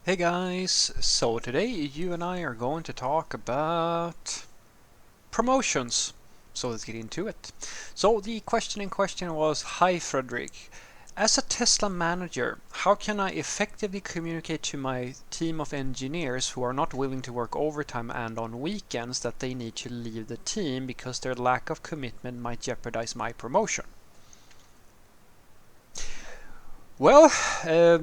Hey guys, so today you and I are going to talk about promotions. So let's get into it. So the question in question was, Hi Frederick, as a Tesla manager, how can I effectively communicate to my team of engineers who are not willing to work overtime and on weekends that they need to leave the team because their lack of commitment might jeopardize my promotion? Well, uh,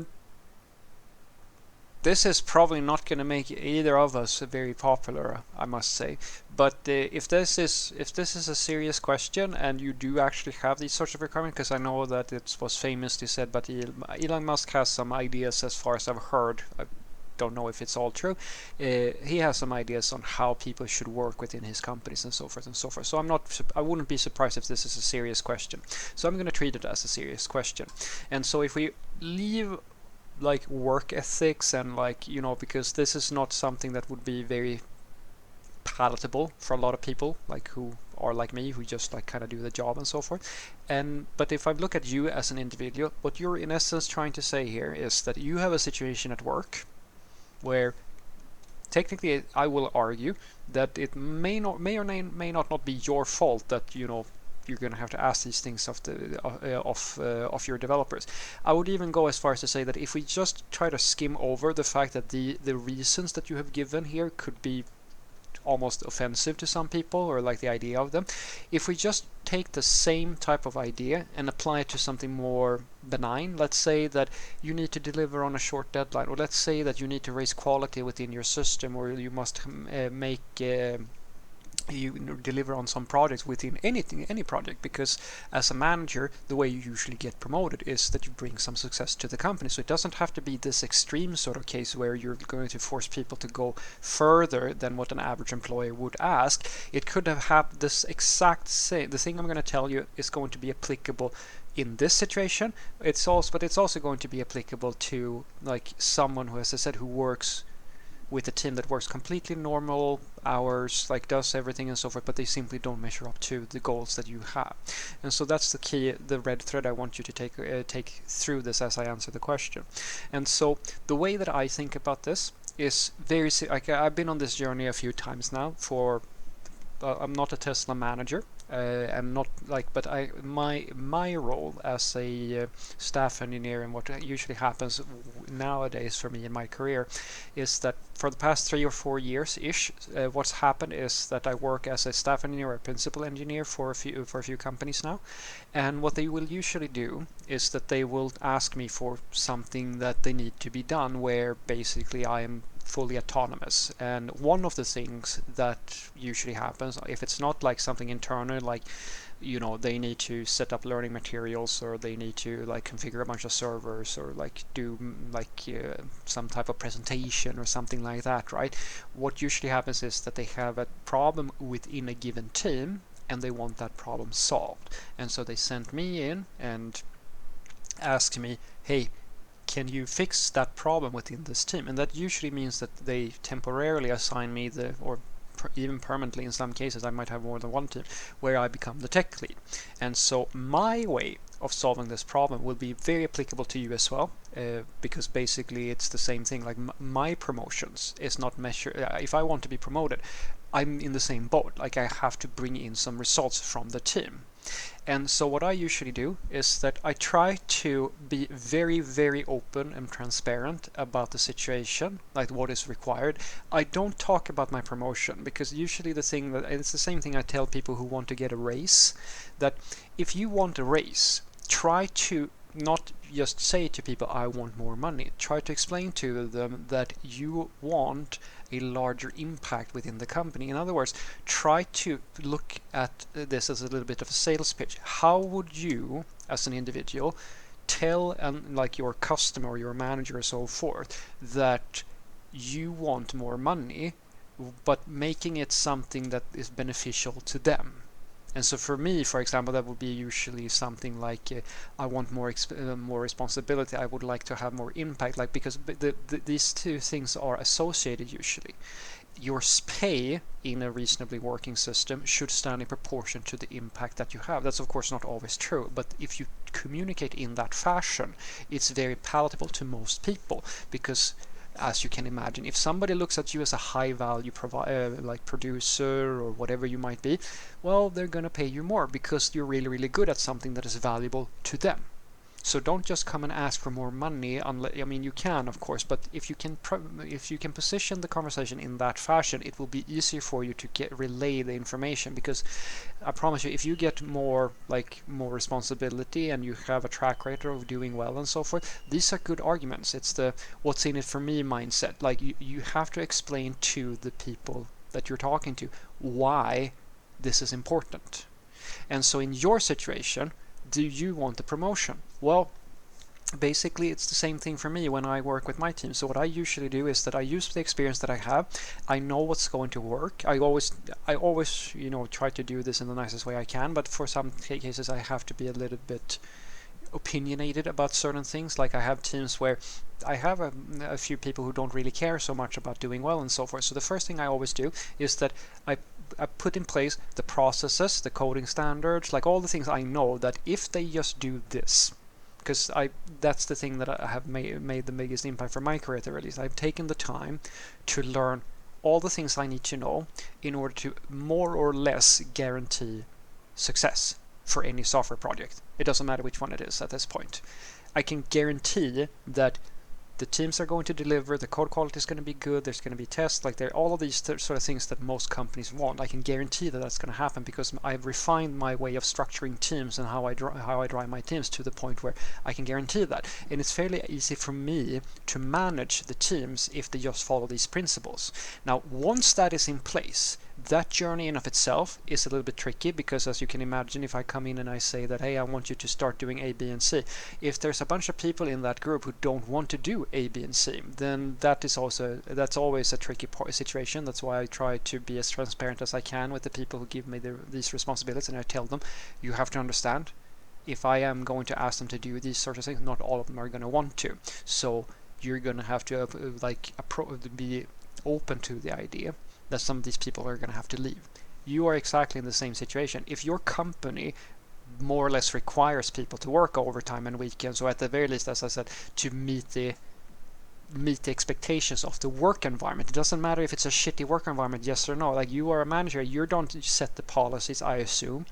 this is probably not going to make either of us very popular, I must say. But if this is a serious question and you do actually have these sorts of requirements, because I know that it was famously said, but Elon Musk has some ideas as far as I've heard. I don't know if it's all true. He has some ideas on how people should work within his companies and so forth and so forth. So I wouldn't be surprised if this is a serious question. So I'm going to treat it as a serious question. And so if we leave like work ethics and because this is not something that would be very palatable for a lot of people like who are like me who just like kind of do the job and so forth. And but if I look at you as an individual, what you're in essence trying to say here is that you have a situation at work where technically I will argue that it may not be your fault that you're going to have to ask these things of your developers. I would even go as far as to say that if we just try to skim over the fact that the reasons that you have given here could be almost offensive to some people or like the idea of them. If we just take the same type of idea and apply it to something more benign, let's say that you need to deliver on a short deadline, or let's say that you need to raise quality within your system, or you must make you deliver on some projects within any project, because as a manager the way you usually get promoted is that you bring some success to the company. So it doesn't have to be this extreme sort of case where you're going to force people to go further than what an average employer would ask. It could have happened this exact same. The thing I'm going to tell you is going to be applicable in this situation. But it's also going to be applicable to like someone who, as I said, who works with a team that works completely normal hours, like does everything and so forth, but they simply don't measure up to the goals that you have. And so that's the key, the red thread I want you to take through this as I answer the question. And so the way that I think about this is like I've been on this journey a few times now. I'm not a Tesla manager. I'm not like, but my role as a staff engineer, and what usually happens nowadays for me in my career is that for the past 3 or 4 years ish, what's happened is that I work as a staff engineer or a principal engineer for a few companies now. And what they will usually do is that they will ask me for something that they need to be done, where basically I am fully autonomous. And one of the things that usually happens, if it's not like something internal, like they need to set up learning materials, or they need to like configure a bunch of servers, or like do some type of presentation or something like that, right? What usually happens is that they have a problem within a given team and they want that problem solved. And so they sent me in and asked me, hey, can you fix that problem within this team? And that usually means that they temporarily assign me or even permanently in some cases, I might have more than one team, where I become the tech lead. And so my way of solving this problem will be very applicable to you as well, because basically it's the same thing. Like my promotions is not measured. If I want to be promoted, I'm in the same boat. Like I have to bring in some results from the team. And so what I usually do is that I try to be very, very open and transparent about the situation, like what is required. I don't talk about my promotion, because usually it's the same thing I tell people who want to get a raise, that if you want a raise, try to not just say to people, I want more money. Try to explain to them that you want a larger impact within the company. In other words, try to look at this as a little bit of a sales pitch. How would you, as an individual, tell like your customer or your manager or so forth that you want more money, but making it something that is beneficial to them? And so for me, for example, that would be usually something like, I want more responsibility. I would like to have more impact, like, because these two things are associated usually. Your pay in a reasonably working system should stand in proportion to the impact that you have. That's of course not always true, but if you communicate in that fashion, it's very palatable to most people, because as you can imagine. If somebody looks at you as a high value like producer or whatever you might be, well, they're going to pay you more because you're really, really good at something that is valuable to them. So don't just come and ask for more money. I mean, you can, of course, but if you can position the conversation in that fashion, it will be easier for you to relay the information. Because I promise you, if you get more responsibility and you have a track record of doing well and so forth, these are good arguments. It's the what's in it for me mindset. Like you have to explain to the people that you're talking to why this is important. And so in your situation, do you want the promotion? Well, basically it's the same thing for me when I work with my team. So what I usually do is that I use the experience that I have. I know what's going to work. I always try to do this in the nicest way I can, but for some cases I have to be a little bit opinionated about certain things. Like I have teams where I have a few people who don't really care so much about doing well and so forth. So the first thing I always do is that I put in place the processes, the coding standards, like all the things I know that if they just do this, because that's the thing that I have made the biggest impact for my career at the very least. I've taken the time to learn all the things I need to know in order to more or less guarantee success for any software project. It doesn't matter which one it is at this point. I can guarantee that the teams are going to deliver, the code quality is going to be good, there's going to be tests, like there all of these sort of things that most companies want. I can guarantee that that's going to happen because I've refined my way of structuring teams and how I drive my teams to the point where I can guarantee that. And it's fairly easy for me to manage the teams if they just follow these principles. Now, once that is in place, that journey in of itself is a little bit tricky because, as you can imagine, if I come in and I say that, hey, I want you to start doing A, B, and C, if there's a bunch of people in that group who don't want to do A, B, and C, then that's always a tricky situation. That's why I try to be as transparent as I can with the people who give me these responsibilities, and I tell them, you have to understand, if I am going to ask them to do these sorts of things, not all of them are going to want to. So you're going to have to be open to the idea that some of these people are going to have to leave. You are exactly in the same situation. If your company more or less requires people to work overtime and weekends, or at the very least, as I said, to meet the expectations of the work environment. It doesn't matter if it's a shitty work environment, yes or no. Like, you are a manager, you don't set the policies, I assume.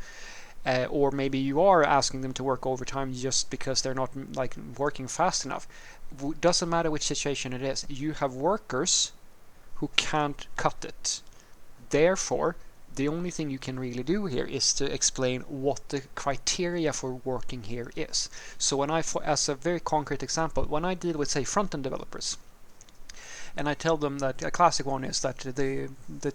Or maybe you are asking them to work overtime just because they're not working fast enough. Doesn't matter which situation it is. You have workers who can't cut it. Therefore, the only thing you can really do here is to explain what the criteria for working here is. So as a very concrete example, when I deal with, say, front-end developers, and I tell them that a classic one is that the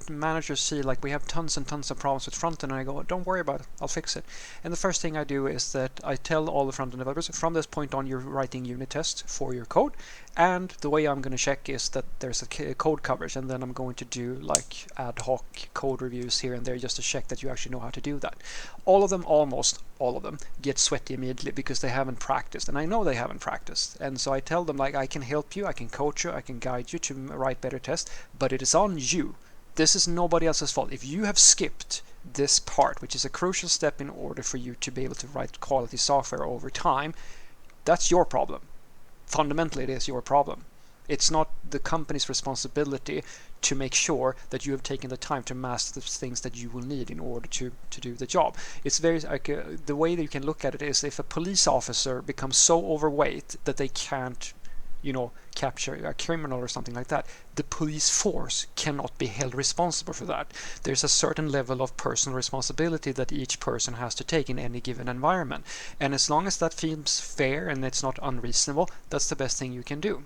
managers see, like, we have tons and tons of problems with front-end, and I go, don't worry about it, I'll fix it. And the first thing I do is that I tell all the front-end developers, from this point on, you're writing unit tests for your code, and the way I'm going to check is that there's a code coverage, and then I'm going to do like ad hoc code reviews here and there just to check that you actually know how to do that. Almost all of them get sweaty immediately because they haven't practiced, and I know they haven't practiced. And so I tell them, like, I can help you, I can coach you, I can guide you to write better tests, but it is on you. This is nobody else's fault. If you have skipped this part, which is a crucial step in order for you to be able to write quality software over time, that's your problem. Fundamentally, it is your problem. It's not the company's responsibility to make sure that you have taken the time to master the things that you will need in order to do the job. It's very the way that you can look at it is, if a police officer becomes so overweight that they can't capture a criminal or something like that, the police force cannot be held responsible for that. There's a certain level of personal responsibility that each person has to take in any given environment. And as long as that seems fair and it's not unreasonable, that's the best thing you can do.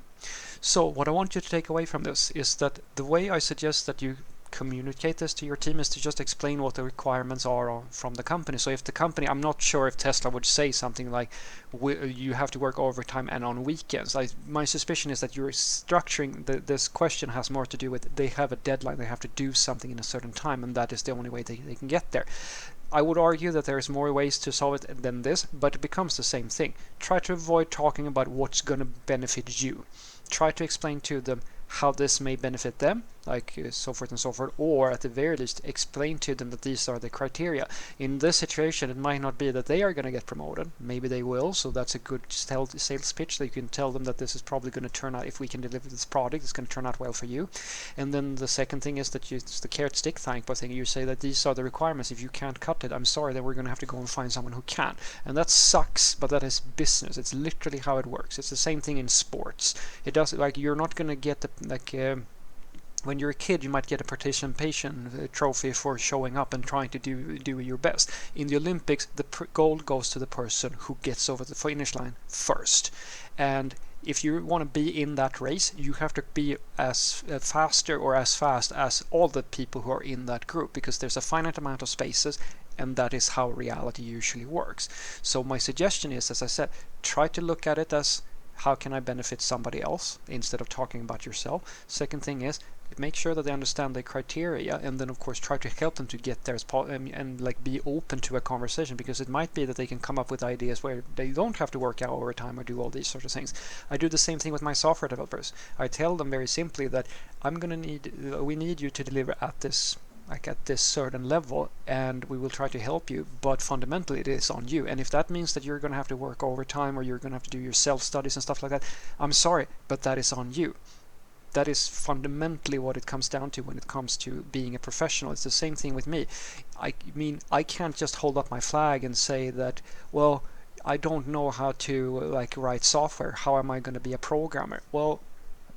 So what I want you to take away from this is that the way I suggest that you communicate this to your team is to just explain what the requirements are from the company. So if the company, I'm not sure if Tesla would say something like, you have to work overtime and on weekends. My suspicion is that you're structuring, this question has more to do with, they have a deadline, they have to do something in a certain time, and that is the only way they can get there. I would argue that there's more ways to solve it than this, but it becomes the same thing. Try to avoid talking about what's going to benefit you. Try to explain to them how this may benefit them like so forth and so forth, or at the very least explain to them that these are the criteria. In this situation, it might not be that they are going to get promoted. Maybe they will, so that's a good sales pitch that you can tell them that this is probably going to turn out, if we can deliver this product, it's going to turn out well for you. And then the second thing is that it's the carrot stick type of thing. You say that these are the requirements. If you can't cut it, I'm sorry, then we're going to have to go and find someone who can. And that sucks, but that is business. It's literally how it works. It's the same thing in sports. It does, like, you're not going to get the, when you're a kid, you might get a participation trophy for showing up and trying to do your best. In the Olympics, the gold goes to the person who gets over the finish line first. And if you want to be in that race, you have to be as faster or as fast as all the people who are in that group, because there's a finite amount of spaces, and that is how reality usually works. So my suggestion is, as I said, try to look at it as, how can I benefit somebody else instead of talking about yourself? Second thing is, make sure that they understand the criteria, and then of course try to help them to get there and like be open to a conversation, because it might be that they can come up with ideas where they don't have to work out overtime or do all these sorts of things. I do the same thing with my software developers. I tell them very simply that we need you to deliver at this, like at this certain level, and we will try to help you, but fundamentally it is on you. And if that means that you're going to have to work overtime, or you're going to have to do your self-studies and stuff like that, I'm sorry, but that is on you. That is fundamentally what it comes down to when it comes to being a professional. It's the same thing with me. I mean, I can't just hold up my flag and say that, well, I don't know how to like write software. How am I going to be a programmer? Well,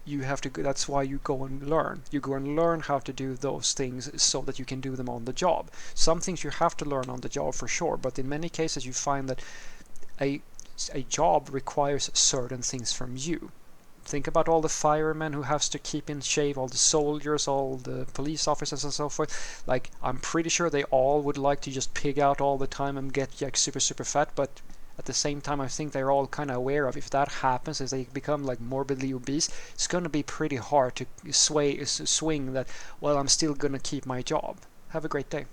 you have to. That's why you go and learn. You go and learn how to do those things so that you can do them on the job. Some things you have to learn on the job for sure, but in many cases you find that a job requires certain things from you. Think about all the firemen who has to keep in shape, all the soldiers, all the police officers and so forth. Like, I'm pretty sure they all would like to just pig out all the time and get like super fat, but at the same time I think they're all kind of aware of, if that happens, as they become like morbidly obese, it's going to be pretty hard to swing that, well, I'm still going to keep my job. Have a great day.